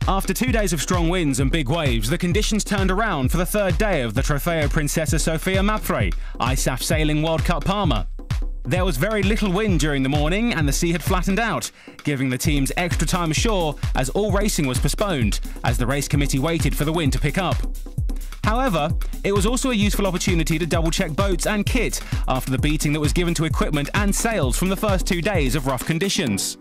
After 2 days of strong winds and big waves, the conditions turned around for the third day of the Trofeo Princesa Sofia Mapfre ISAF Sailing World Cup Palma. There was very little wind during the morning and the sea had flattened out, giving the teams extra time ashore as all racing was postponed, as the race committee waited for the wind to pick up. However, it was also a useful opportunity to double-check boats and kit after the beating that was given to equipment and sails from the first 2 days of rough conditions.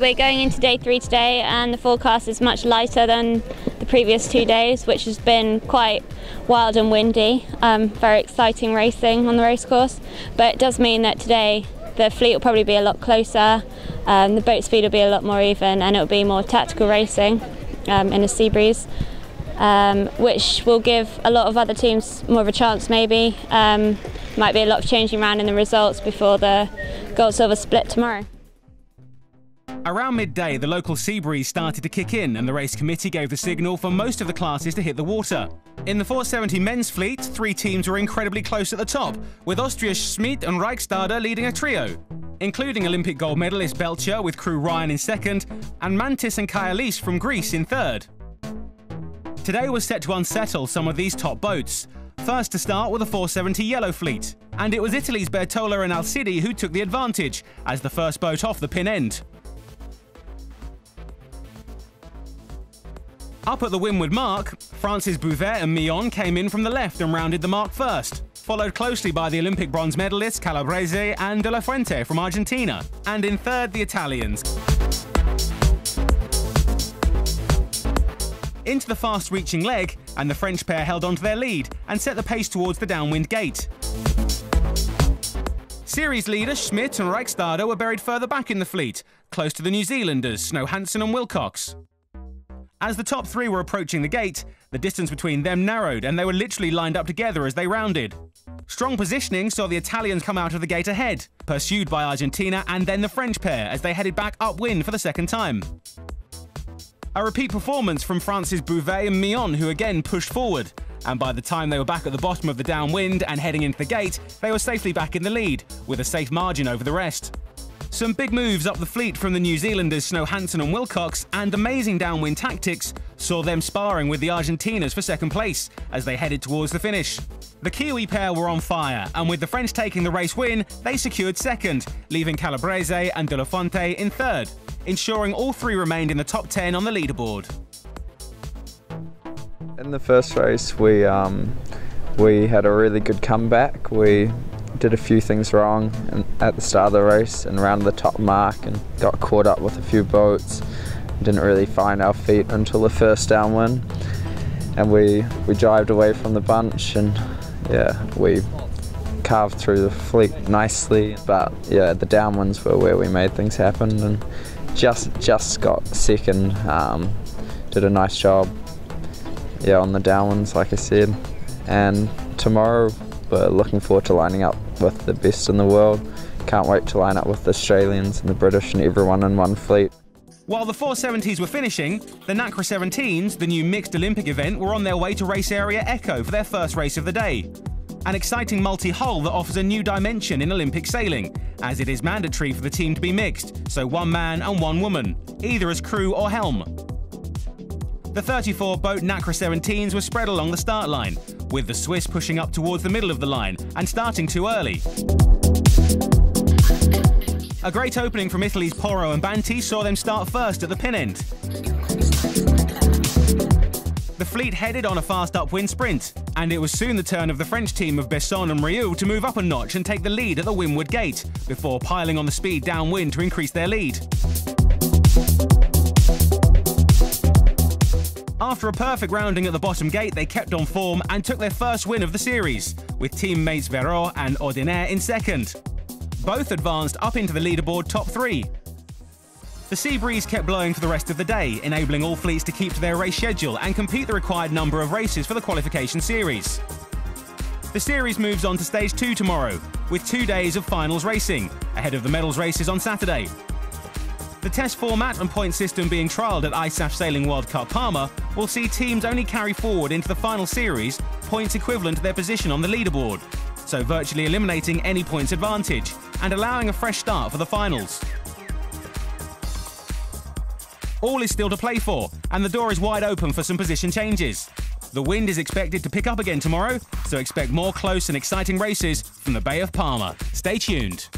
We're going into day 3 today and the forecast is much lighter than the previous 2 days, which has been quite wild and windy. Very exciting racing on the racecourse, but it does mean that today the fleet will probably be a lot closer, the boat speed will be a lot more even, and it will be more tactical racing in a sea breeze, which will give a lot of other teams more of a chance maybe. Might be a lot of changing around in the results before the gold-silver split tomorrow. Around midday, the local sea breeze started to kick in and the race committee gave the signal for most of the classes to hit the water. In the 470 men's fleet, 3 teams were incredibly close at the top, with Austria's Schmid and Reichstader leading a trio, including Olympic gold medalist Belcher with crew Ryan in second, and Mantis and Kayalis from Greece in third. Today was set to unsettle some of these top boats. First to start were the 470 yellow fleet, and it was Italy's Bertola and Alcidi who took the advantage as the first boat off the pin end. Up at the windward mark, France's Bouvet and Millon came in from the left and rounded the mark first, followed closely by the Olympic bronze medalists Calabrese and De La Fuente from Argentina, and in third the Italians. Into the fast-reaching leg, and the French pair held onto their lead and set the pace towards the downwind gate. Series leaders Schmidt and Reichstader were buried further back in the fleet, close to the New Zealanders Snow Hansen and Wilcox. As the top 3 were approaching the gate, the distance between them narrowed and they were literally lined up together as they rounded. Strong positioning saw the Italians come out of the gate ahead, pursued by Argentina and then the French pair as they headed back upwind for the second time. A repeat performance from France's Bouvet and Millon, who again pushed forward, and by the time they were back at the bottom of the downwind and heading into the gate, they were safely back in the lead, with a safe margin over the rest. Some big moves up the fleet from the New Zealanders Snow Hansen and Wilcox, and amazing downwind tactics saw them sparring with the Argentinas for second place as they headed towards the finish. The Kiwi pair were on fire, and with the French taking the race win, they secured second, leaving Calabrese and De La Fuente in third, ensuring all 3 remained in the top 10 on the leaderboard. In the first race, we had a really good comeback. We did a few things wrong at the start of the race and rounded the top mark and got caught up with a few boats. Didn't really find our feet until the first downwind, and we jived away from the bunch, and yeah, we carved through the fleet nicely. But yeah, the downwinds were where we made things happen, and just got second. Did a nice job, yeah, on the downwinds, like I said. And tomorrow we're looking forward to lining up with the best in the world. Can't wait to line up with the Australians and the British and everyone in one fleet. While the 470s were finishing, the NACRA 17s, the new mixed Olympic event, were on their way to race area Echo for their first race of the day. An exciting multi-hull that offers a new dimension in Olympic sailing, as it is mandatory for the team to be mixed, so 1 man and 1 woman, either as crew or helm. The 34-boat NACRA 17s were spread along the start line, with the Swiss pushing up towards the middle of the line and starting too early. A great opening from Italy's Porro and Banti saw them start first at the pin end. The fleet headed on a fast upwind sprint, and it was soon the turn of the French team of Besson and Rieu to move up a notch and take the lead at the windward gate, before piling on the speed downwind to increase their lead. After a perfect rounding at the bottom gate, they kept on form and took their first win of the series, with teammates Verreau and Ordinaire in second. Both advanced up into the leaderboard top 3. The sea breeze kept blowing for the rest of the day, enabling all fleets to keep to their race schedule and compete the required number of races for the qualification series. The series moves on to stage 2 tomorrow, with 2 days of finals racing, ahead of the medals races on Saturday. The test format and point system being trialled at ISAF Sailing World Cup Palma will see teams only carry forward into the final series points equivalent to their position on the leaderboard, so virtually eliminating any points advantage and allowing a fresh start for the finals. All is still to play for, and the door is wide open for some position changes. The wind is expected to pick up again tomorrow, so expect more close and exciting races from the Bay of Palma. Stay tuned.